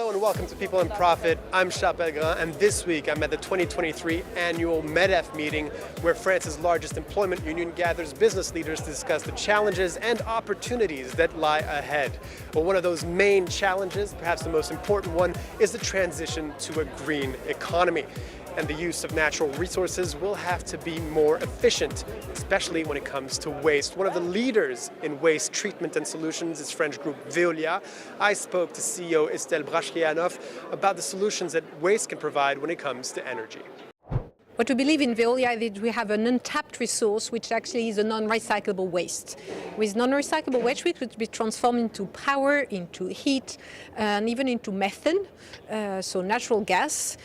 Hello and welcome to People and Profit. I'm Charles Pellegrin, and this week I'm at the 2023 annual MEDEF meeting where France's largest employment union gathers business leaders to discuss the challenges and opportunities that lie ahead. Well, one of those main challenges, perhaps the most important one, is the transition to a green economy. And the use of natural resources will have to be more efficient, especially when it comes to waste. One of the leaders in waste treatment and solutions is French group Veolia. I spoke to CEO Estelle Brachlianoff about the solutions that waste can provide when it comes to energy. What we believe in Veolia is that we have an untapped resource, which actually is a non-recyclable waste. With non-recyclable waste, which could be transformed into power, into heat, and even into methane, so natural gas,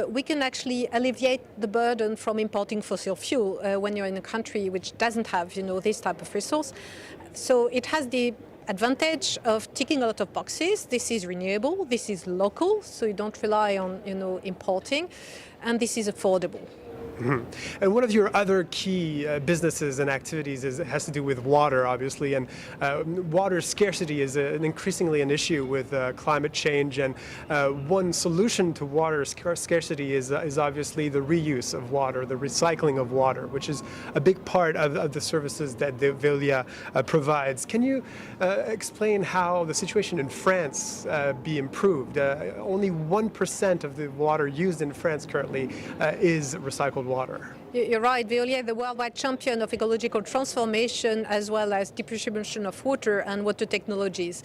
we can actually alleviate the burden from importing fossil fuel when you're in a country which doesn't have, this type of resource. So it has the advantage of ticking a lot of boxes. This is renewable, this is local, so you don't rely on, importing, and this is affordable. Mm-hmm. And one of your other key businesses and activities has to do with water, obviously, and water scarcity is increasingly an issue with climate change, and one solution to water scarcity is obviously the reuse of water, the recycling of water, which is a big part of the services that the Veolia provides. Can you explain how the situation in France be improved? Only 1% of the water used in France currently is recycled water. You're right, Veolia is the worldwide champion of ecological transformation as well as distribution of water and water technologies.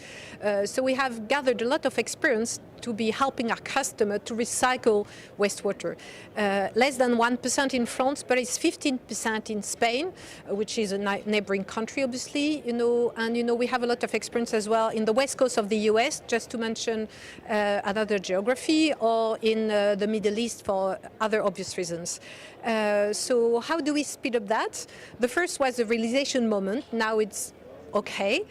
So we have gathered a lot of experience to be helping our customer to recycle wastewater. Less than 1% in France, but it's 15% in Spain, which is a neighboring country, obviously, and we have a lot of experience as well in the west coast of the US, just to mention another geography, or in the Middle East for other obvious reasons. So how do we speed up that? The first was the realization moment. Now it's okay.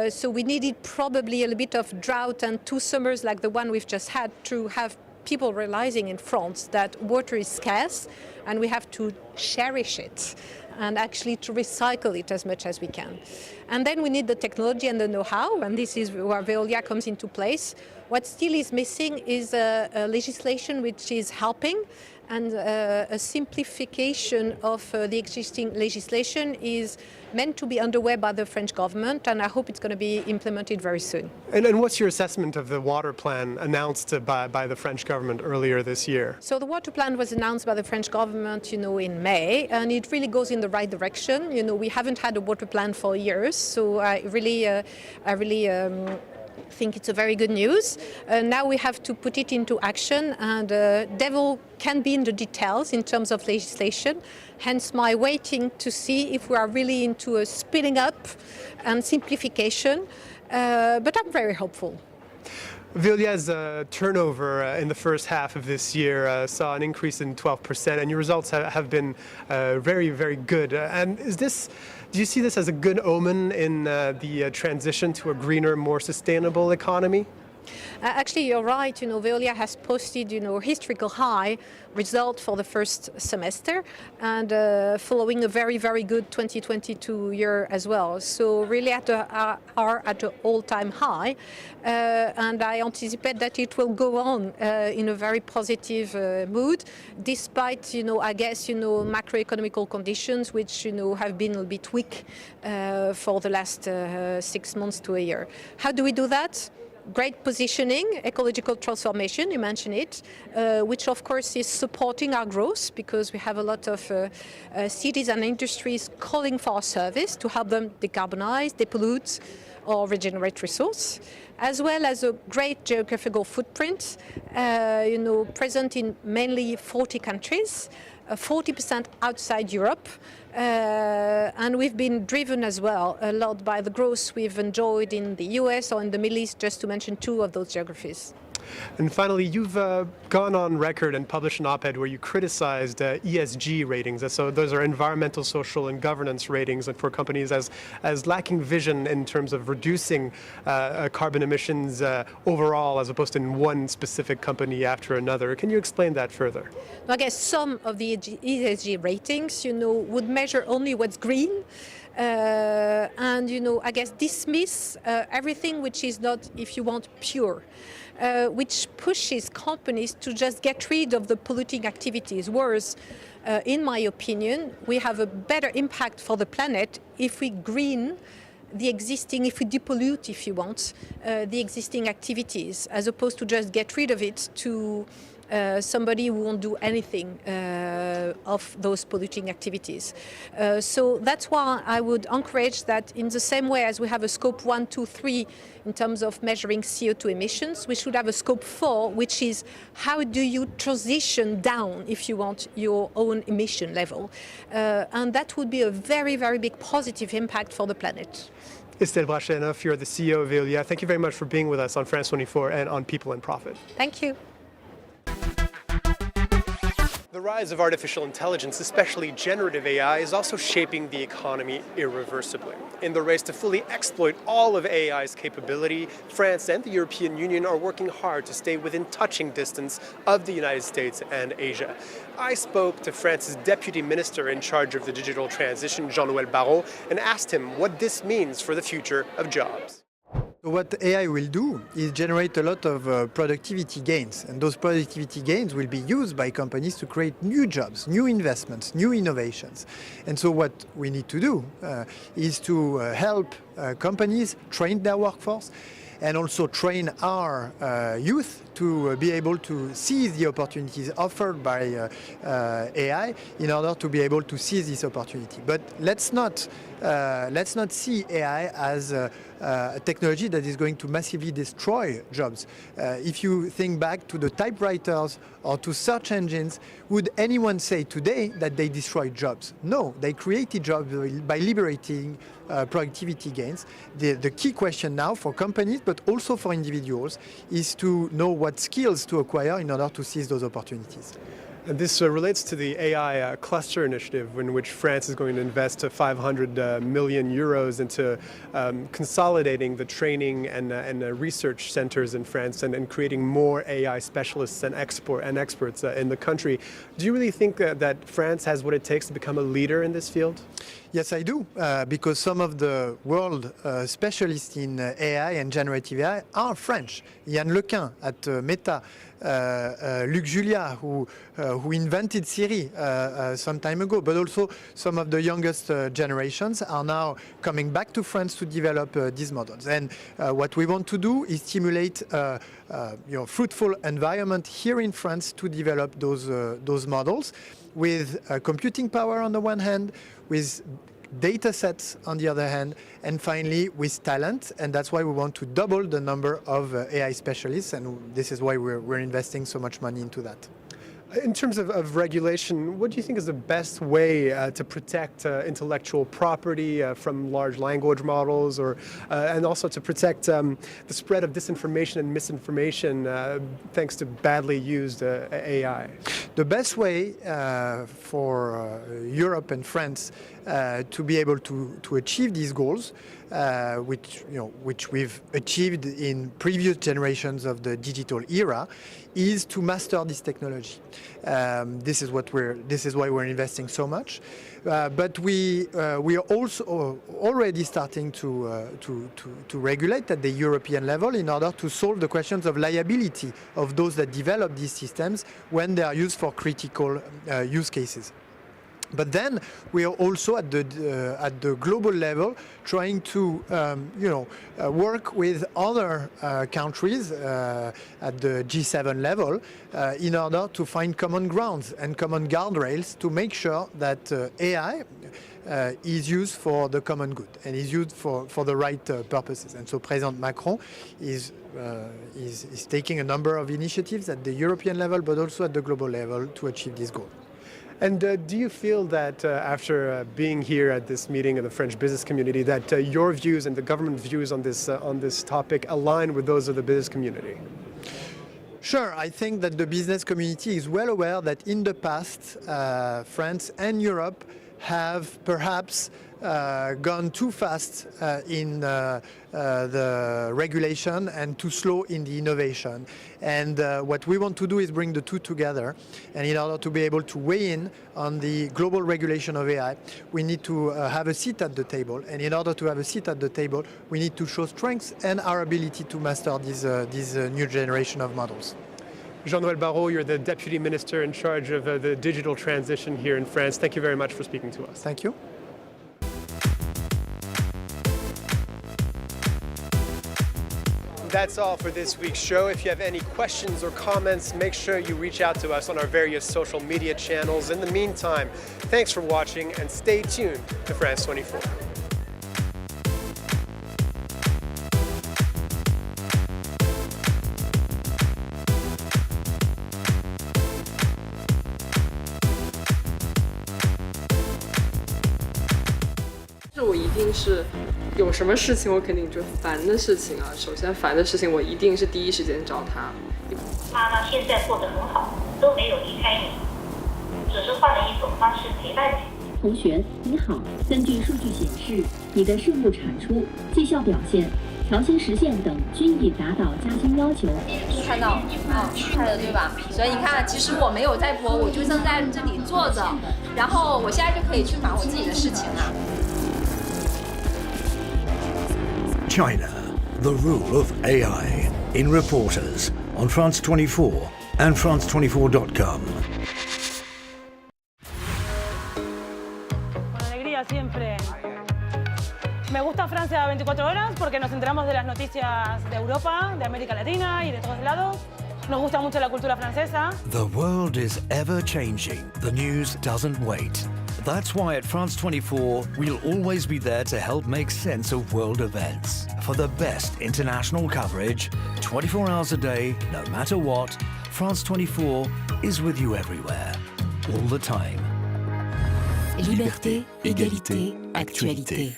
So we needed probably a little bit of drought and 2 summers like the one we've just had to have people realizing in France that water is scarce and we have to cherish it and actually to recycle it as much as we can. And then we need the technology and the know-how, and this is where Veolia comes into place. What still is missing is a legislation which is helping, and a simplification of the existing legislation is meant to be underway by the French government, and I hope it's going to be implemented very soon. And what's your assessment of the water plan announced by the French government earlier this year? So the water plan was announced by the French government, in May, and it really goes in the right direction. We haven't had a water plan for years, so I really think it's a very good news. Now we have to put it into action, and devil can be in the details in terms of legislation, hence my waiting to see if we are really into a speeding up and simplification, but I'm very hopeful. Veolia's turnover in the first half of this year saw an increase in 12%, and your results have been very, very good. And do you see this as a good omen in the transition to a greener, more sustainable economy? Actually, you're right. Veolia has posted, historical high result for the first semester, and following a very, very good 2022 year as well. So really are at an all-time high, and I anticipate that it will go on in a very positive mood, despite, macroeconomical conditions which, have been a bit weak for the last 6 months to a year. How do we do that? Great positioning, ecological transformation, you mentioned it, which of course is supporting our growth because we have a lot of cities and industries calling for our service to help them decarbonize, depollute, or regenerate resource, as well as a great geographical footprint, present in mainly 40 countries, 40% outside Europe, and we've been driven as well a lot by the growth we've enjoyed in the US or in the Middle East, just to mention 2 of those geographies. And finally, you've gone on record and published an op-ed where you criticized ESG ratings. So those are environmental, social, and governance ratings for companies as lacking vision in terms of reducing carbon emissions overall, as opposed to in one specific company after another. Can you explain that further? I guess some of the ESG ratings, would measure only what's green, and I guess dismiss everything which is not, if you want, pure. Which pushes companies to just get rid of the polluting activities. Whereas, in my opinion, we have a better impact for the planet if we green if we depollute, if you want, the existing activities, as opposed to just get rid of it to somebody who won't do anything of those polluting activities. So that's why I would encourage that in the same way as we have a scope 1, 2, 3 in terms of measuring CO2 emissions, we should have a scope 4, which is how do you transition down, if you want, your own emission level. And that would be a very, very big positive impact for the planet. Estelle Brachlianoff, you're the CEO of Veolia. Thank you very much for being with us on France 24 and on People and Profit. Thank you. The rise of artificial intelligence, especially generative AI, is also shaping the economy irreversibly. In the race to fully exploit all of AI's capability, France and the European Union are working hard to stay within touching distance of the United States and Asia. I spoke to France's deputy minister in charge of the digital transition, Jean-Noël Barrot, and asked him what this means for the future of jobs. So what AI will do is generate a lot of productivity gains, and those productivity gains will be used by companies to create new jobs, new investments, new innovations. And so what we need to do is to help companies train their workforce and also train our youth to be able to seize the opportunities offered by AI in order to be able to seize this opportunity. But let's not see AI as a technology that is going to massively destroy jobs. If you think back to the typewriters or to search engines, would anyone say today that they destroyed jobs? No, they created jobs by liberating productivity gains. The key question now for companies, but also for individuals, is to know what skills to acquire in order to seize those opportunities. And this relates to the AI cluster initiative, in which France is going to invest 500 million euros into consolidating the training and research centers in France and creating more AI specialists and experts in the country. Do you really think that France has what it takes to become a leader in this field? Yes, I do, because some of the world specialists in AI and generative AI are French. Yann Lequin at Meta, Luc Julia, who invented Siri some time ago, but also some of the youngest generations are now coming back to France to develop these models. And what we want to do is stimulate fruitful environment here in France to develop those models with computing power on the one hand, with data sets on the other hand, and finally with talent. And that's why we want to double the number of AI specialists, and this is why we're investing so much money into that. In terms of regulation, what do you think is the best way to protect intellectual property from large language models, and also to protect the spread of disinformation and misinformation thanks to badly used AI? The best way for Europe and France to be able to achieve these goals, which we've achieved in previous generations of the digital era, is to master this technology. This is why we're investing so much. But we are also already starting to regulate at the European level in order to solve the questions of liability of those that develop these systems when they are used for critical use cases. But then we are also at the global level trying to work with other countries at the G7 level in order to find common grounds and common guardrails to make sure that AI is used for the common good and is used for the right purposes. And so President Macron is taking a number of initiatives at the European level but also at the global level to achieve this goal. And do you feel that after being here at this meeting of the French business community, that your views and the government views on this topic align with those of the business community? Sure, I think that the business community is well aware that in the past, France and Europe have perhaps gone too fast in the regulation and too slow in the innovation. And what we want to do is bring the two together. And in order to be able to weigh in on the global regulation of AI, we need to have a seat at the table. And in order to have a seat at the table, we need to show strengths and our ability to master this new generation of models. Jean-Noël Barrot, you're the Deputy Minister in charge of the digital transition here in France. Thank you very much for speaking to us. Thank you. That's all for this week's show. If you have any questions or comments, make sure you reach out to us on our various social media channels. In the meantime, thanks for watching and stay tuned to France 24.我一定是有什么事情，我肯定就烦的事情啊。首先烦的事情，我一定是第一时间找他。他呢，现在过得很好，都没有离开你，只是换了一种方式陪伴你。同学，你好。根据数据显示，你的税务产出、绩效表现、调薪实现等均已达到加薪要求。看到看了对吧？所以你看，其实我没有在播，我就正在这里坐着，然后我现在就可以去忙我自己的事情了。China, the rule of AI, in Reporters on France 24 and France24.com. Con alegría siempre. Me gusta Francia 24 horas porque nos enteramos de las noticias de Europa, de América Latina y de todos lados. Nos gusta mucho la cultura francesa. The world is ever changing. The news doesn't wait. That's why at France 24, we'll always be there to help make sense of world events. For the best international coverage, 24 hours a day, no matter what, France 24 is with you everywhere, all the time. Liberté, égalité, actualité.